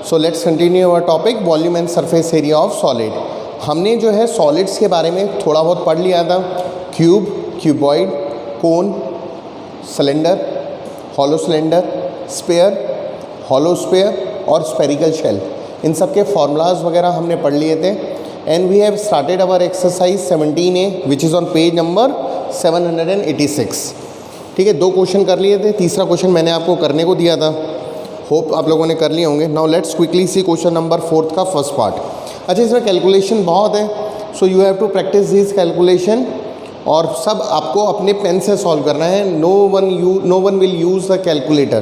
So let's continue our topic volume and surface area of solid. हमने जो है solids के बारे में थोड़ा बहुत पढ़ लिया था। Cube, cuboid, cone, cylinder, hollow cylinder, sphere, hollow sphere और स्फेरिकल शेल, इन सब के फॉर्मूलाज वगैरह हमने पढ़ लिए थे। And we have started our exercise 17A which is on page number 786। ठीक है, 2 क्वेश्चन कर लिए थे, तीसरा क्वेश्चन मैंने आपको करने को दिया था। होप आप लोगों ने कर लिए होंगे। Now let's quickly see question number 4 का फर्स्ट पार्ट। अच्छा, इसमें कैलकुलेशन बहुत है, so you have to practice this calculation और सब आपको अपने पेन से सॉल्व करना है। No one will use the calculator,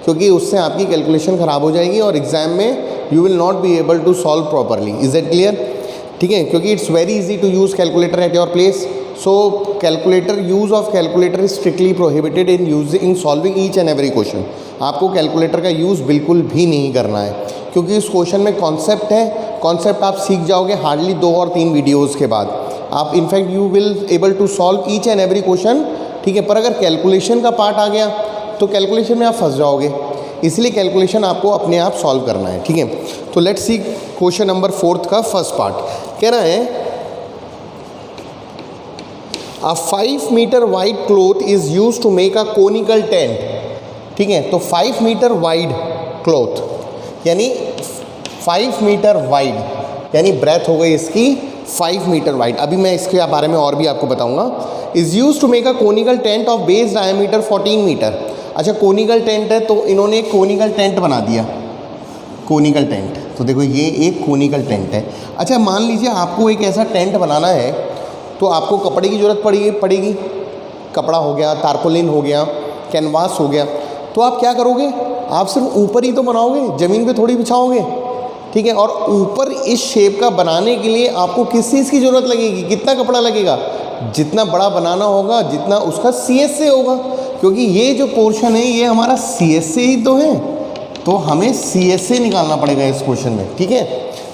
क्योंकि उससे आपकी कैलकुलेशन ख़राब हो जाएगी और एग्ज़ाम में you will not be able to solve properly. Is it clear? ठीक है, क्योंकि it's very easy to use calculator at your place. So calculator, use of calculator is strictly prohibited in solving each and every question. आपको calculator का use बिल्कुल भी नहीं करना है, क्योंकि इस क्वेश्चन में कॉन्सेप्ट है। कॉन्सेप्ट आप सीख जाओगे हार्डली 2 और 3 वीडियोज़ के बाद। आप in fact you will able to solve each and every question. ठीक है, पर अगर कैलकुलेशन का पार्ट आ गया तो कैलकुलेशन में आप फंस जाओगे, इसलिए कैलकुलेशन आपको अपने आप सॉल्व करना है। ठीक है, तो लेट्स सी क्वेश्चन नंबर 4 का फर्स्ट पार्ट। कह रहा है A 5 meter wide cloth is used to make a conical tent। ठीक है, तो 5 मीटर वाइड क्लॉथ यानी 5 मीटर वाइड यानी ब्रेथ हो गई इसकी 5 मीटर वाइड। अभी मैं इसके बारे में और भी आपको बताऊंगा। Is used to make a conical tent of base diameter 14 metre. अच्छा, कोनिकल टेंट है तो इन्होंने एक कोनिकल टेंट बना दिया। कोनिकल टेंट, तो देखो ये एक कोनिकल टेंट है। अच्छा, मान लीजिए आपको एक ऐसा टेंट बनाना है तो आपको कपड़े की ज़रूरत पड़ेगी। कपड़ा हो गया, तारपोलिन हो गया, कैनवास हो गया। तो आप क्या करोगे? आप सिर्फ ऊपर ही तो बनाओगे, ज़मीन पे थोड़ी बिछाओगे। ठीक है, और ऊपर इस शेप का बनाने के लिए आपको किस चीज़ की ज़रूरत लगेगी? कितना कपड़ा लगेगा? जितना बड़ा बनाना होगा जितना उसका CS से होगा, क्योंकि ये जो पोर्शन है ये हमारा CS से ही तो है, तो हमें CS से निकालना पड़ेगा इस क्वेश्चन में। ठीक है,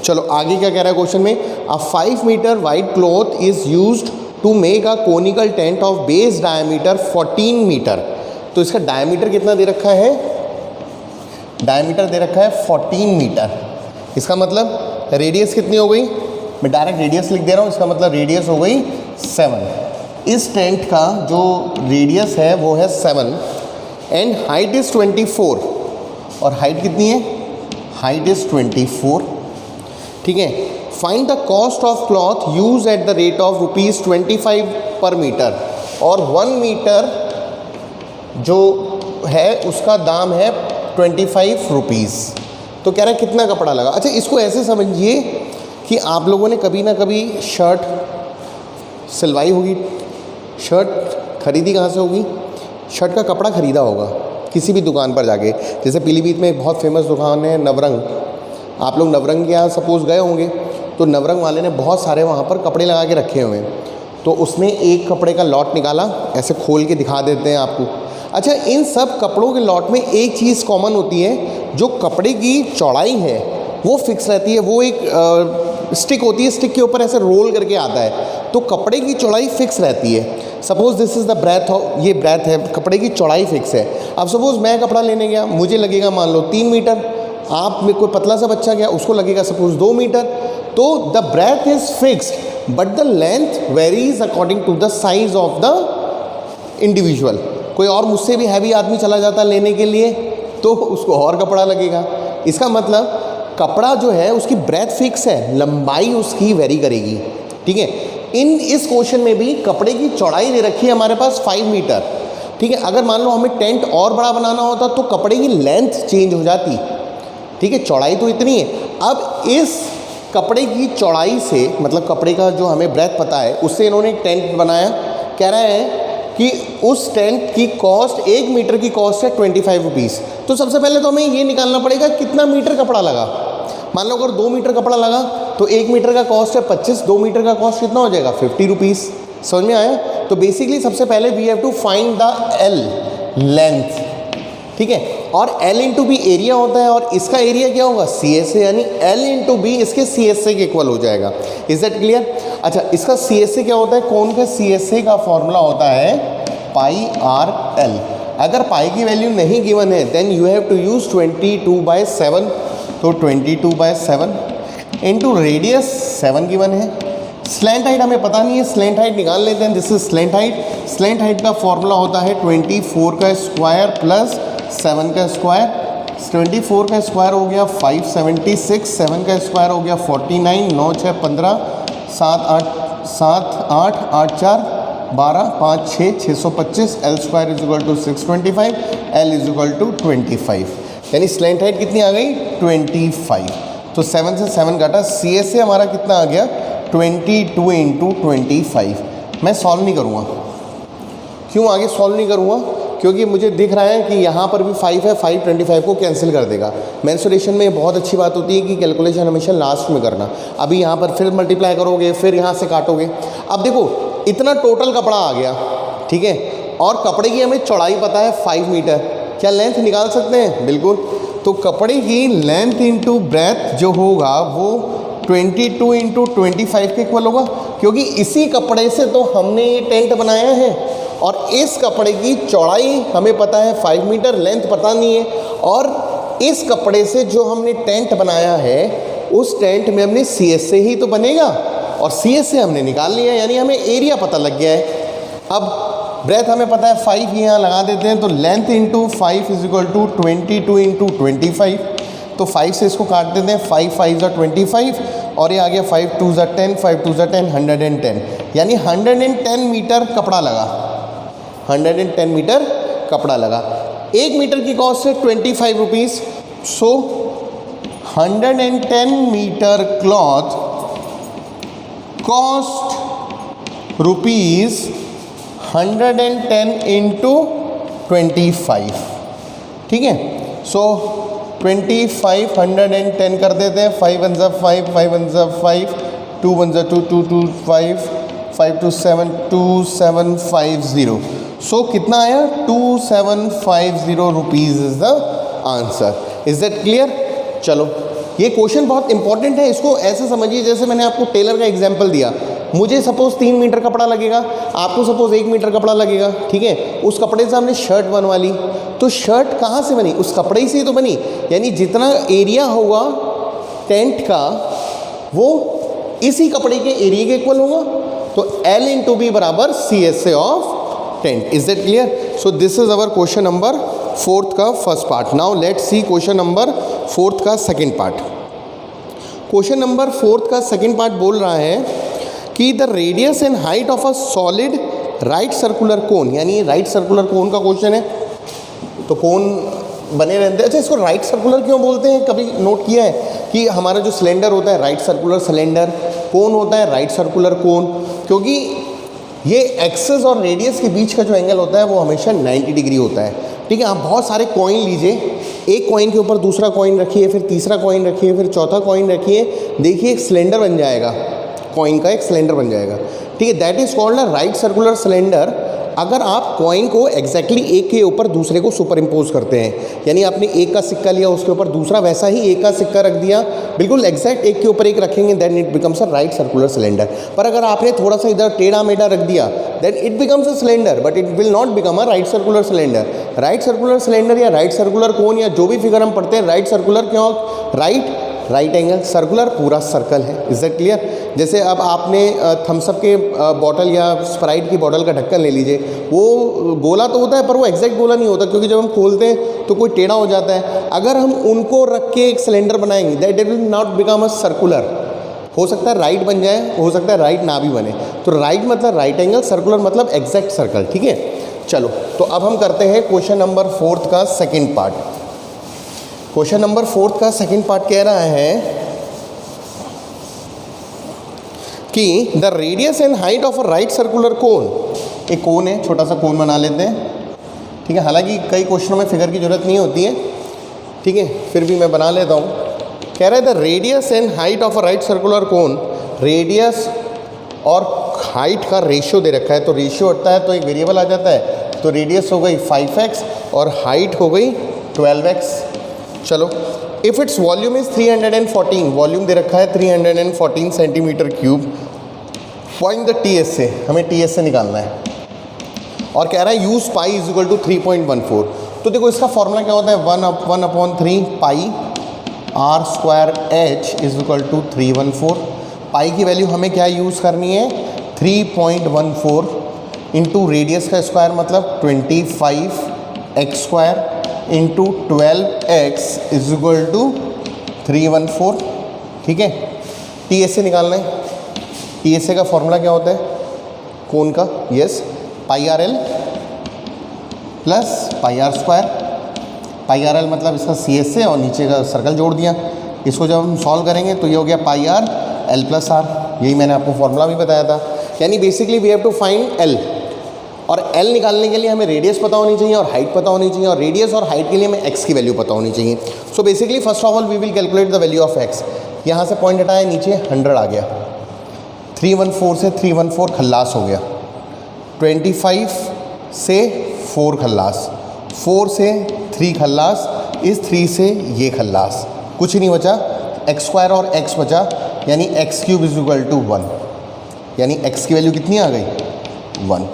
चलो आगे क्या कह रहा है क्वेश्चन में। A 5 metre wide cloth is used to make a conical tent of base diameter 14 metre. तो इसका डायमीटर कितना दे रखा है? डायमीटर दे रखा है 14 मीटर। इसका मतलब रेडियस कितनी हो गई? मैं डायरेक्ट रेडियस लिख दे रहा हूँ, इसका मतलब रेडियस हो गई 7। इस टेंट का जो रेडियस है वो है 7 एंड हाइट इज़ 24। और हाइट कितनी है? Height is 24। ठीक है, find the cost of cloth use at the rate of ₹25 पर मीटर। और 1 मीटर जो है उसका दाम है 25 रुपीज़। तो कह रहा है कितना कपड़ा लगा। अच्छा, इसको ऐसे समझिए कि आप लोगों ने कभी ना कभी शर्ट सिलवाई होगी, शर्ट खरीदी कहाँ से होगी? शर्ट का कपड़ा ख़रीदा होगा किसी भी दुकान पर जाके। जैसे पीलीभीत में एक बहुत फेमस दुकान है नवरंग। आप लोग नवरंग के यहाँ सपोज़ गए होंगे, तो नवरंग वाले ने बहुत सारे वहाँ पर कपड़े लगा के रखे हुए हैं। तो उसने एक कपड़े का लॉट निकाला, ऐसे खोल के दिखा देते हैं आपको। अच्छा, इन सब कपड़ों के लॉट में एक चीज़ कॉमन होती है, जो कपड़े की चौड़ाई है वो फिक्स रहती है। वो एक स्टिक होती है, स्टिक के ऊपर ऐसे रोल करके आता है, तो कपड़े की चौड़ाई फिक्स रहती है। Suppose this is the breadth of, ये ब्रेथ है, कपड़े की चौड़ाई फिक्स है। अब सपोज़ मैं कपड़ा लेने गया, मुझे लगेगा मान लो 3 मीटर। आप में कोई पतला सा बच्चा गया, उसको लगेगा सपोज़ 2 मीटर। तो the breadth is fixed but the length varies according to the size of the individual. कोई और मुझसे भी हैवी आदमी चला जाता लेने के लिए तो उसको और कपड़ा लगेगा। इसका मतलब कपड़ा जो है उसकी ब्रेथ फिक्स है, लंबाई उसकी वेरी करेगी। ठीक है, इस क्वेश्चन में भी कपड़े की चौड़ाई दे रखी है हमारे पास 5 मीटर। ठीक है, अगर मान लो हमें टेंट और बड़ा बनाना होता तो कपड़े की लेंथ चेंज हो जाती। ठीक है, चौड़ाई तो इतनी है। अब इस कपड़े की चौड़ाई से, मतलब कपड़े का जो हमें ब्रेथ पता है, उससे इन्होंने एक टेंट बनाया। कह रहा है कि उस टेंट की कॉस्ट, 1 मीटर की कॉस्ट है 25 रुपीज़। तो सबसे पहले तो हमें ये निकालना पड़ेगा कितना मीटर कपड़ा लगा। मान लो अगर 2 मीटर कपड़ा लगा तो 1 मीटर का कॉस्ट है 25, 2 मीटर का कॉस्ट कितना हो जाएगा? 50 रुपीज़। समझ में आया? तो बेसिकली सबसे पहले we have to find the L, length. ठीक है, और L इंटू बी एरिया होता है, और इसका एरिया क्या होगा? CSA, यानी L इंटू बी इसके CSA के इक्वल हो जाएगा। Is that clear? अच्छा, इसका CSA क्या होता है? कौन का CSA का फॉर्मूला होता है πRL। अगर पाई की वैल्यू नहीं गिवन है then you have to use 22/7 तो 22/7 इंटू रेडियस 7 गिवन है। स्लैंट हाइट हमें पता नहीं है, स्लैंट हाइट निकाल लेते हैं। This is slant height. Slant height का फॉर्मूला होता है 24 का स्क्वायर प्लस 7 का स्क्वायर। 24 का स्क्वायर हो गया 576, 7 का स्क्वायर हो गया 49, 9 6 15, 7 8 8 4 12, 5 6 625, L square is equal to 625, L is equal to 25। यानी स्लैंट हाइट कितनी आ गई 25। तो 7 से 7 घटा, सी एस से हमारा कितना आ गया 22 इंटू 25। मैं सॉल्व नहीं करूँगा। क्यों आगे सॉल्व नहीं करूँगा? क्योंकि मुझे दिख रहा है कि यहाँ पर भी 5 है, 5 25 को कैंसिल कर देगा। मेंसुरेशन में बहुत अच्छी बात होती है कि कैलकुलेशन हमेशा लास्ट में करना। अभी यहाँ पर फिर मल्टीप्लाई करोगे, फिर यहाँ से काटोगे। अब देखो इतना टोटल कपड़ा आ गया, ठीक है, और कपड़े की हमें चौड़ाई पता है 5 मीटर। क्या लेंथ निकाल सकते हैं? बिल्कुल। तो कपड़े की लेंथ इंटू ब्रेथ जो होगा वो 22 इंटू 25 के इक्वल होगा, क्योंकि इसी कपड़े से तो हमने ये टेंट बनाया है। और इस कपड़े की चौड़ाई हमें पता है 5 मीटर, लेंथ पता नहीं है। और इस कपड़े से जो हमने टेंट बनाया है उस टेंट में हमने सी एस से ही तो बनेगा, और सी एस से हमने निकाल लिया, यानी हमें एरिया पता लग गया है। अब ब्रेथ हमें पता है 5, यहाँ लगा देते हैं। तो length into 5 is equal to 22 into 25। तो 5 से इसको काट देते हैं, 5 5 ज़ा 25, और ये आ गया 5 2 ज़ा 10, 5 2 ज़ा 10, 110। यानी 110 मीटर कपड़ा लगा, 110 मीटर कपड़ा लगा। 1 मीटर की कॉस्ट है 25 rupees. So 110 metre cloth cost rupees 110 into 25, ठीक है। सो 25 110 कर देते हैं। 5 1 ज़ा 5, 5 1 ज़ा 5, 2 1 ज़ा 2, 2 2 5, 5 2 7, 2750। सो कितना आया 2750 rupees is the answer. Is that clear? चलो ये क्वेश्चन बहुत इंपॉर्टेंट है, इसको ऐसे समझिए जैसे मैंने आपको टेलर का एग्जांपल दिया। मुझे सपोज़ 3 मीटर कपड़ा लगेगा, आपको सपोज़ 1 मीटर कपड़ा लगेगा, ठीक है। उस कपड़े से हमने शर्ट बनवा ली, तो शर्ट कहाँ से बनी? उस कपड़े से ही तो बनी। यानी जितना एरिया होगा टेंट का वो इसी कपड़े के एरिया के इक्वल होगा। तो L इंटू बी बराबर C S A of tent. Is that clear? So this is our question number 4 का first part. Now let's see question number 4 का सेकेंड पार्ट। क्वेश्चन नंबर 4 का सेकेंड पार्ट बोल रहा है कि the radius and height of a solid right circular कोन, यानी right circular कोन का question है। तो कोन बने रहते हैं। अच्छा, इसको राइट सर्कुलर क्यों बोलते हैं? कभी नोट किया है कि हमारा जो सिलेंडर होता है राइट सर्कुलर सिलेंडर, कोन होता है राइट सर्कुलर कोन, क्योंकि ये एक्सेस और रेडियस के बीच का जो एंगल होता है वो हमेशा 90 डिग्री होता है, ठीक है। आप बहुत सारे कॉइन लीजिए, एक कॉइन के ऊपर दूसरा कॉइन रखिए, फिर तीसरा कॉइन रखिए, फिर चौथा कॉइन रखिए, देखिए एक सिलेंडर बन जाएगा, कॉइन का एक सिलेंडर बन जाएगा, ठीक है। That is called a right circular cylinder. अगर आप कॉइन को एग्जैक्टली एक के ऊपर दूसरे को सुपर इम्पोज करते हैं, यानी आपने एक का सिक्का लिया उसके ऊपर दूसरा वैसा ही एक का सिक्का रख दिया, बिल्कुल एग्जैक्ट एक के ऊपर एक रखेंगे, then it becomes a right circular cylinder. पर अगर आपने थोड़ा सा इधर टेढ़ा मेढ़ा रख दिया then it becomes a cylinder, but it will not become a right circular cylinder. Right circular cylinder या राइट सर्कुलर कोन या जो भी फिगर हम पढ़ते हैं, राइट सर्कुलर क्यों? राइट एंगल, सर्कुलर पूरा सर्कल है। Is that clear? जैसे अब आपने थम्सअप के बॉटल या स्प्राइट की बॉटल का ढक्कन ले लीजिए, वो गोला तो होता है पर वो एग्जैक्ट गोला नहीं होता, क्योंकि जब हम खोलते हैं तो कोई टेढ़ा हो जाता है। अगर हम उनको रख के एक सिलेंडर बनाएंगे that it will not become a circular. हो सकता है राइट बन जाए, हो सकता है राइट ना भी बने। तो राइट मतलब राइट एंगल, सर्कुलर मतलब एग्जैक्ट सर्कल, ठीक है। चलो तो अब हम करते हैं क्वेश्चन नंबर 4 का सेकेंड पार्ट। क्वेश्चन नंबर 4 का सेकेंड पार्ट कह रहा है कि the radius and height of a right circular कोन, एक कोन है, छोटा सा कोन बना लेते हैं, ठीक है। हालांकि कई क्वेश्चनों में फिगर की जरूरत नहीं होती है, ठीक है, फिर भी मैं बना लेता हूँ। कह रहा है the radius and height of a right circular cone, radius और हाइट का रेशियो दे रखा है, तो रेशियो हटता है तो एक वेरिएबल आ जाता है, तो रेडियस हो गई 5x और हाइट हो गई 12x। चलो, if it's volume is 314, volume दे रखा है 314 centimetre cube, find the TS से, हमें टीएस से निकालना है। और कह रहा है use pi is equal to 3.14। तो देखो इसका फॉर्मूला क्या होता है, 1/3 pi are square h is equal to 314। Pi की वैल्यू हमें क्या यूज़ करनी है, 3.14 इंटू रेडियस का स्क्वायर मतलब 25x square into 12x is equal to 314। ठीक है, टी एस से निकालना है। टी एस ए का फॉर्मूला क्या होता है, कोन का, yes, pi R L plus pi are square. Pi R L मतलब इसका सी एस से और नीचे का सर्कल जोड़ दिया। इसको जब हम सॉल्व करेंगे तो ये हो गया pi R L plus R. यही मैंने आपको फॉर्मूला भी बताया था। यानी basically we have to find L, और एल निकालने के लिए हमें रेडियस पता होनी चाहिए और हाइट पता होनी चाहिए, और रेडियस और हाइट के लिए हमें एक्स की वैल्यू पता होनी चाहिए। So basically first of all we will calculate the value of X. यहाँ से पॉइंट हटाया, नीचे 100 आ गया, 314 से 314 खल्लास हो गया, 25 से 4 खल्लास, 4 से 3 खल्लास, इस 3 से ये खल्लास, कुछ नहीं बचा, एक्स स्क्वायर और एक्स बचा, यानी X cube is equal to 1। यानी एक्स की वैल्यू कितनी आ गई, 1।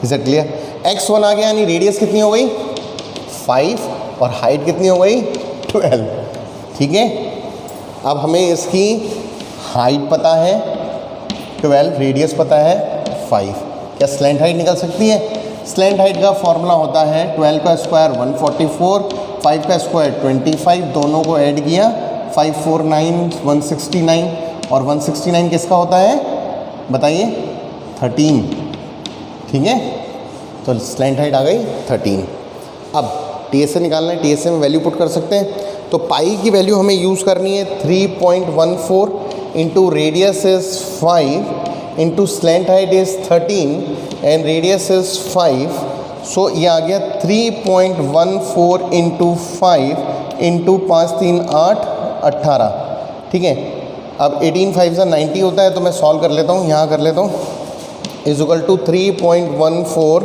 Is it clear? x1 आ गया, यानी रेडियस कितनी हो गई 5 और हाइट कितनी हो गई 12। ठीक है, अब हमें इसकी हाइट पता है 12, रेडियस पता है 5। क्या स्लैंट हाइट निकल सकती है? स्लैंट हाइट का फॉर्मूला होता है 12 का स्क्वायर 144, 5 का स्क्वायर 25, दोनों को ऐड किया 5 4 9 169, और 169 किसका होता है बताइए, 13। ठीक है, तो स्लैंट हाइट आ गई 13। अब टी एस से निकालना है, टी एस से में वैल्यू पुट कर सकते हैं। तो पाई की वैल्यू हमें यूज़ करनी है 3.14 into radius is 5 into slant height is 13 and radius is 5। सो ये आ गया 3.14 इंटू 5 इंटू 5 3 8 18। ठीक है, अब 18 5 से 90 होता है, तो मैं सॉल्व कर लेता हूँ, यहाँ कर लेता हूँ, इज इक्वल टू 3.14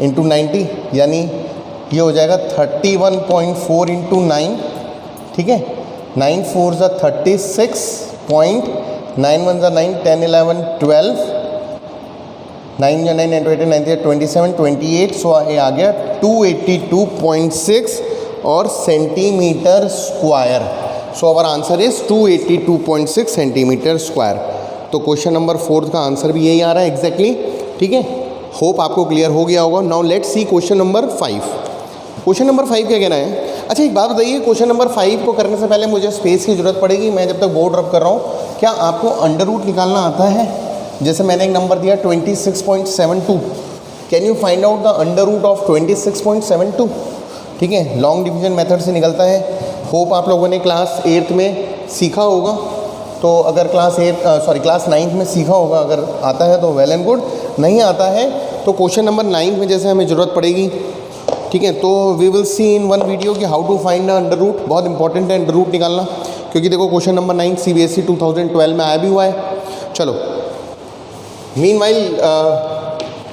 इंटू 90, यानी ये हो जाएगा 31.4 इंटू 9। ठीक है, 9 4 ज़ा 36 पॉइंट, 9 1 ज़ा 9, 10 11 12, 9 या 9 9 8 9 27 28। सो ये आ गया 282.6 और centimetre square. So our answer is 282.6 centimetre square. तो क्वेश्चन नंबर 4 का आंसर भी यही आ रहा है एग्जैक्टली। ठीक है, होप आपको क्लियर हो गया होगा। Now let's see question number 5। Question number 5 क्या कहना है? अच्छा एक बात बताइए, क्वेश्चन नंबर 5 को करने से पहले मुझे स्पेस की ज़रूरत पड़ेगी। मैं जब तक बोर्ड रब कर रहा हूँ, क्या आपको अंडर रूट निकालना आता है? जैसे मैंने एक नंबर दिया 26.72, can you find out the under root of 26.72? ठीक है, लॉन्ग डिवीजन मेथड से निकलता है। होप आप लोगों ने क्लास 8th में सीखा होगा। तो अगर क्लास 9th में सीखा होगा, अगर आता है तो वेल एंड गुड, नहीं आता है तो क्वेश्चन नंबर 9 में जैसे हमें ज़रूरत पड़ेगी। ठीक है, तो we will see in one video कि how to find the under root. बहुत इंपॉर्टेंट है अंडर रूट निकालना, क्योंकि देखो क्वेश्चन नंबर 9 CBSE 2012 में आया भी हुआ है। चलो मीनवाइल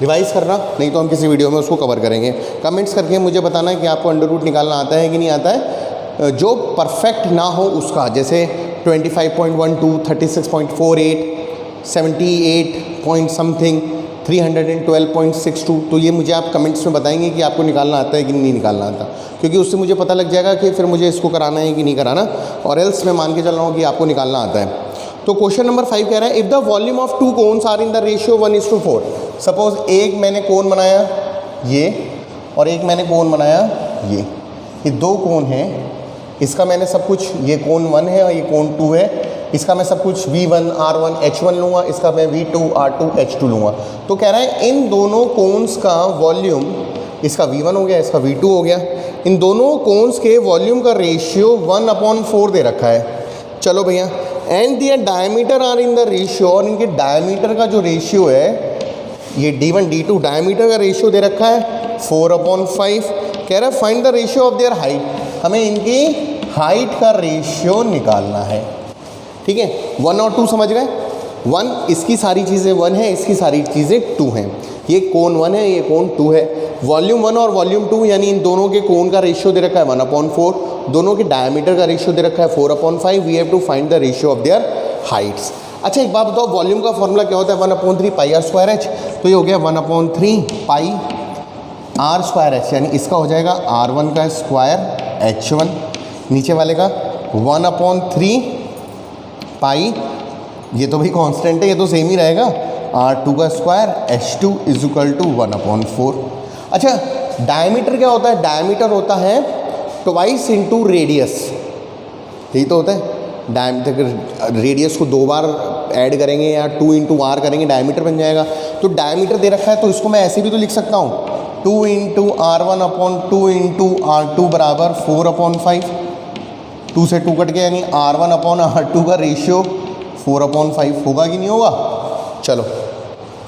रिवाइज़ करना, नहीं तो हम किसी वीडियो में उसको कवर करेंगे। कमेंट्स करके मुझे बताना कि आपको अंडर रूट निकालना आता है कि नहीं आता है। जो परफेक्ट ना हो उसका, जैसे 25.12, 36.48, 78 पॉइंट समथिंग, 312.62, तो ये मुझे आप कमेंट्स में बताएंगे कि आपको निकालना आता है कि नहीं निकालना आता, क्योंकि उससे मुझे पता लग जाएगा कि फिर मुझे इसको कराना है कि नहीं कराना, और एल्स मैं मान के चल रहा हूँ कि आपको निकालना आता है। तो क्वेश्चन नंबर 5 कह रहा है, if the volume of 2 cones are in the ratio 1:4। Suppose एक मैंने कोन बनाया ये, और एक मैंने कोन बनाया ये 2 कोन हैं। इसका मैंने सब कुछ, ये कोन 1 है और ये कोन 2 है, इसका मैं सब कुछ V1 R1 H1 लूँगा, इसका मैं V2 R2 H2 लूँगा। तो कह रहा है इन दोनों कोन्स का वॉल्यूम, इसका V1 हो गया, इसका V2 हो गया, इन दोनों कोन्स के वॉल्यूम का रेशियो 1/4 दे रखा है। चलो भैया, and their diameter are in the ratio, और इनके डायमीटर का जो रेशियो है, ये D1 D2 डायमीटर का रेशियो दे रखा है 4/5। कह रहा है find the ratio of their height, हमें इनकी हाइट का रेशियो निकालना है। ठीक है, 1 और 2 समझ गए। 1 इसकी सारी चीज़ें 1 है, इसकी सारी चीज़ें 2 हैं। ये कोन 1 है, ये कोन 2 है। वॉल्यूम 1 और वॉल्यूम 2 यानी इन दोनों के कोन का रेशियो दे रखा है 1/4, दोनों के डायमीटर का रेशियो दे रखा है 4/5। We have to find the ratio of their heights. अच्छा एक बात बताओ, वॉल्यूम का फॉर्मूला क्या होता है? 1/3 पाई आर स्क्वायर एच। तो ये हो गया 1/3 पाई आर स्क्वायर एच, यानी इसका हो जाएगा R1 का स्क्वायर H1, नीचे वाले का 1/3 पाई, ये तो भाई कांस्टेंट है, ये तो सेम ही रहेगा, R2 का square H2 is equal to 1/4। अच्छा, डायमीटर क्या होता है? डायमीटर होता है ट्वाइस इंटू रेडियस, यही तो होता है। डायमीटर, रेडियस को 2 बार ऐड करेंगे या 2 इंटू आर करेंगे, डायमीटर बन जाएगा। तो डायमीटर दे रखा है तो इसको मैं ऐसे भी तो लिख सकता हूँ, 2 इंटू R1/2 इंटू R2 बराबर 4/5, 2 से 2 कट गया, यानी R1/R2 का रेशियो 4/5 होगा कि नहीं होगा? चलो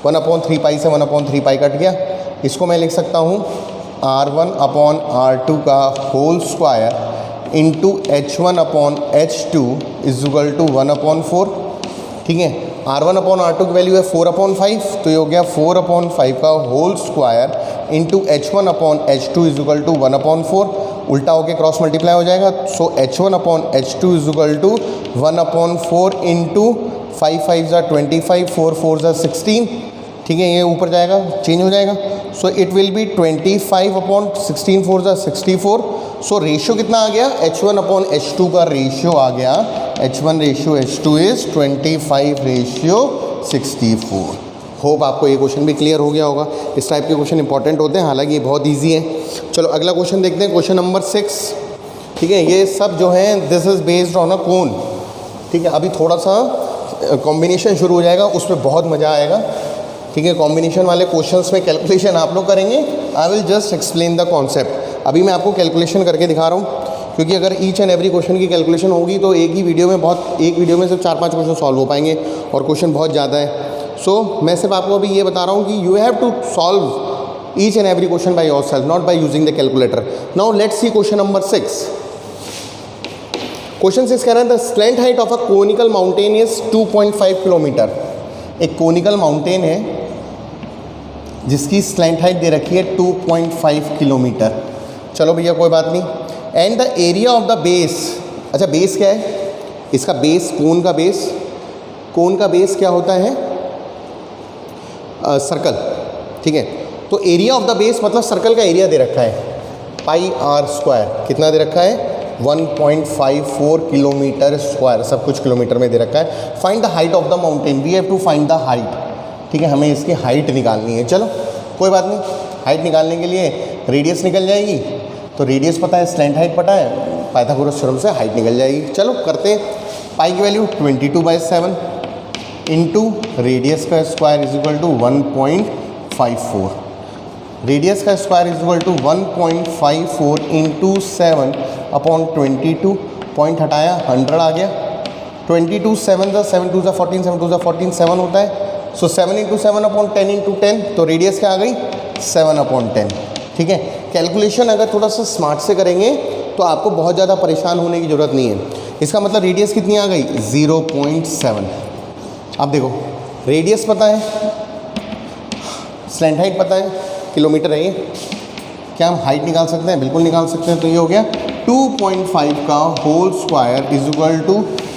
1/3 पाई से 1/3 पाई कट गया, इसको मैं लिख सकता हूँ R1/R2 का whole square into H1/H2 is equal to 1/4। ठीक है, R1/R2 की वैल्यू है 4/5, तो ये हो गया 4/5 का whole square into H1/H2 is equal to 1/4। उल्टा होके क्रॉस मल्टीप्लाई हो जाएगा, so H1/H2 is equal to 1/4 into 5 5 ज़ा 25, 4 4 ज़ा 16। ठीक है, ये ऊपर जाएगा, चेंज हो जाएगा, सो इट विल बी 25/16, 4 ज़ा 64। सो रेशियो कितना आ गया? H1/H2 का रेशियो आ गया, H1 ratio H2 is 25/64। Hope आपको ये क्वेश्चन भी क्लियर हो गया होगा। इस टाइप के क्वेश्चन इंपॉर्टेंट होते हैं, हालांकि ये बहुत ईजी है। चलो अगला क्वेश्चन देखते हैं, क्वेश्चन नंबर 6। ठीक है, ये सब जो है this is based on a cone. ठीक है, अभी थोड़ा सा कॉम्बिनेशन शुरू हो जाएगा, उसमें बहुत मज़ा आएगा। ठीक है, कॉम्बिनेशन वाले क्वेश्चंस में कैलकुलेशन आप लोग करेंगे, I will just explain the concept. अभी मैं आपको कैलकुलेशन करके दिखा रहा हूँ, क्योंकि अगर ईच एंड एवरी क्वेश्चन की कैलकुलेशन होगी तो एक वीडियो में सिर्फ 4-5 क्वेश्चन सॉल्व हो पाएंगे, और क्वेश्चन बहुत ज़्यादा है। सो मैं सिर्फ आपको अभी ये बता रहा हूँ कि you have to solve each and every question by yourself, not by using the calculator. Now let's see question number 6। Question 6 कह रहा है the slant height of a conical mountain is 2.5 kilometre. एक कोनिकल माउंटेन है जिसकी slant height दे रखी है 2.5 kilometre. चलो भैया कोई बात नहीं। And the area of the base, अच्छा बेस क्या है इसका? बेस, कोन का बेस क्या होता है? सर्कल। ठीक है, तो एरिया ऑफ द बेस मतलब सर्कल का एरिया दे रखा है पाई आर स्क्वायर। कितना दे रखा है? 1.54 किलोमीटर स्क्वायर, सब कुछ किलोमीटर में दे रखा है। Find the height of the mountain, we have to find the height. ठीक है, हमें इसकी हाइट निकालनी है। चलो कोई बात नहीं, हाइट निकालने के लिए रेडियस निकल जाएगी, तो रेडियस पता है, स्लैंट हाइट पता है, पाइथागोरस थ्योरम से हाइट निकल जाएगी। चलो करते हैं। पाई की वैल्यू 22/7 इंटू रेडियस का square is equal to 1.54। Radius का square is equal to 1.54 into 7/22। Point हटाया, 100 आ गया। 22 7 2 14, 7 2 14, 7 होता है। सो 7 इंटू 7/10 इंटू 10, तो रेडियस क्या आ गई? 7/10। ठीक है, कैलकुलेशन अगर थोड़ा सा स्मार्ट से करेंगे तो आपको बहुत ज़्यादा परेशान होने की ज़रूरत नहीं है। इसका मतलब रेडियस कितनी आ गई? 0.7। अब देखो, रेडियस पता है, स्लैंट हाइट पता है, किलोमीटर है ये। क्या हम हाइट निकाल सकते हैं? बिल्कुल निकाल सकते हैं। तो ये हो गया 2.5 का whole square is equal to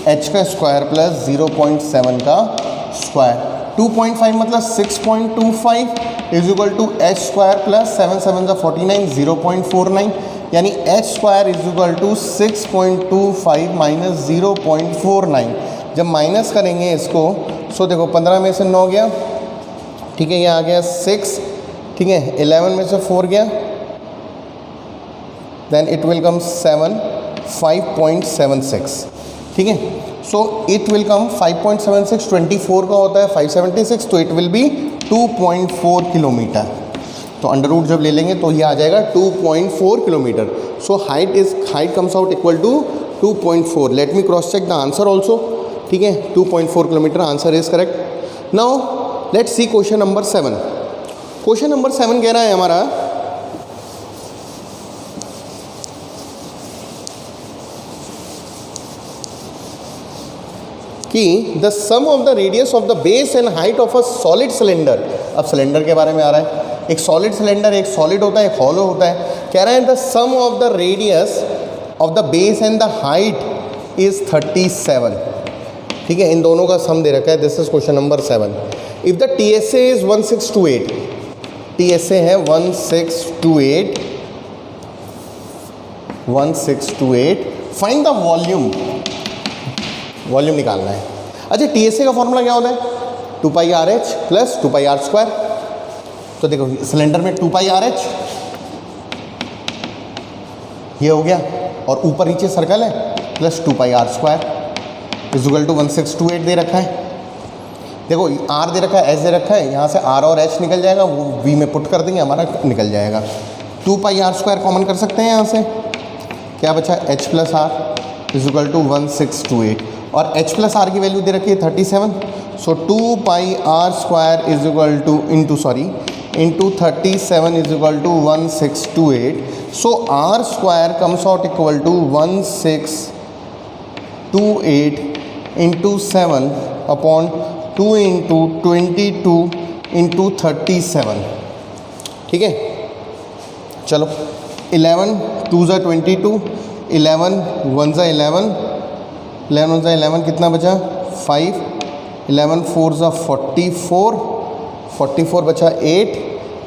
h का स्क्वायर प्लस 0.7 का स्क्वायर। 2.5 मतलब 6.25 is equal to h square plus 7 7 49, 0.49, यानी h square is equal to 6.25 minus 0.49। जब माइनस करेंगे इसको, सो देखो 15 में से 9 गया, ठीक है, ये आ गया 6, ठीक है, 11 में से 4 गया, देन इट विल कम 7, 5.76। ठीक है, सो इट विल कम 5.76, 24 का होता है 576, तो इट विल बी 2.4 किलोमीटर। तो अंडर रूट जब ले लेंगे तो ये आ जाएगा 2.4 kilometre. So height comes out equal to 2.4। Let me cross check the answer also. ठीक है, 2.4 kilometre, answer is correct. Now let's see question number 7। Question number 7 कह रहा है हमारा कि the sum of the radius of the base and height of a solid cylinder. अब cylinder के बारे में आ रहा है। एक सॉलिड सिलेंडर, एक सॉलिड होता है, एक हॉलो होता है। कह रहा है the sum of the radius of the base and the height is 37। ठीक है, इन दोनों का सम दे रखा है। This is question number 7। If the TSA is 1628, TSA है 1628 फाइंड द वॉल्यूम निकालना है। अच्छा TSA का फॉर्मूला क्या होता है 2πRH प्लस 2πr²। तो देखो सिलेंडर में 2πRH ये हो गया और ऊपर नीचे सर्कल है प्लस 2πr² इक्वल टू 1628 दे रखा है। देखो R दे रखा है, S दे रखा है, यहाँ से R और H निकल जाएगा, वो V में पुट कर देंगे, हमारा निकल जाएगा। 2πr² कॉमन कर सकते हैं यहाँ से, क्या बचा H plus R equal to 1628 और H प्लस R की वैल्यू दे रखी है 37। So 2πr² is equal to into 37 is equal to 1628। So R² comes out equal to 1628 into 7 upon 2 into 22 into 37। ठीक है, चलो 11 2 ज़ा 22, 11 1 ज़ा 11, 11 1 ज़ा 11 कितना बचा 5, 11 4 ज़ा 44, 44 बचा 8,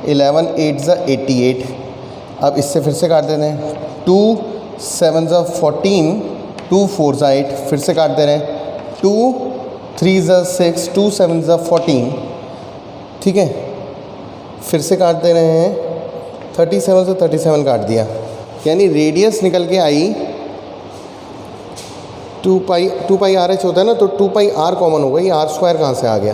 11 8 ज़ा 88। अब इससे फिर से काट देते हैं 2 7 ज़ा 14, 2 4 ज़ा 8, फिर से काट दे रहे हैं 2 3 ज़ा 6, 2 7 ज़ा 14। ठीक है, फिर से काट दे रहे हैं 37 से 37 काट दिया, यानी रेडियस निकल के आई 2πRH होता है ना, तो 2πr कॉमन हो गई, R² कहाँ से आ गया,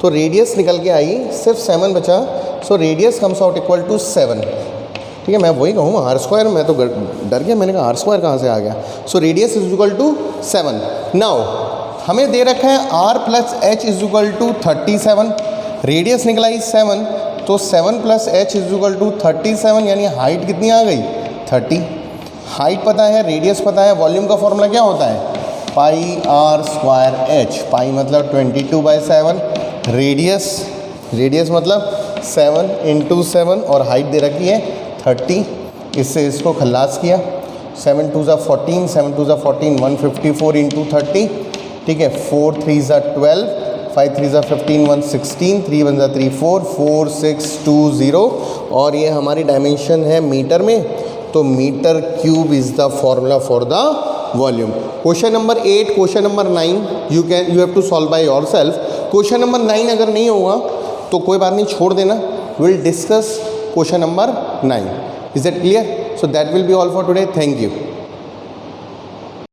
तो रेडियस निकल के आई सिर्फ 7 बचा। So radius comes out equal to 7। ठीक है, मैं वही कहूँ R², मैं तो डर गया, मैंने कहा R² कहाँ से आ गया। So radius is equal to 7। Now हमें दे रखा है R plus H is equal to 37, radius निकला 7, तो 7 plus H is equal to 37, यानी हाइट कितनी आ गई 30। हाइट पता है, रेडियस पता है, वॉल्यूम का फॉर्मूला क्या होता है πr²H। पाई मतलब 22/7, रेडियस मतलब 7 इंटू 7 और हाइट दे रखी है 30। इससे इसको खल्लास किया, 7 2 ज़ा 14, 7 2 ज़ा 14, 154 इंटू 30। ठीक है, 4 3 ज़ा 12, 5 3 ज़ा 15, 116, 3 1 ज़ा 3 4, 4 6 2 0 और ये हमारी डायमेंशन है मीटर में, तो metre cube is the formula for the volume. Question number 8, question number 9 you have to solve by yourself. Question number 9 अगर नहीं होगा तो कोई बात नहीं, छोड़ देना, will discuss question number 9। Is that clear? So that will be all for today. Thank you.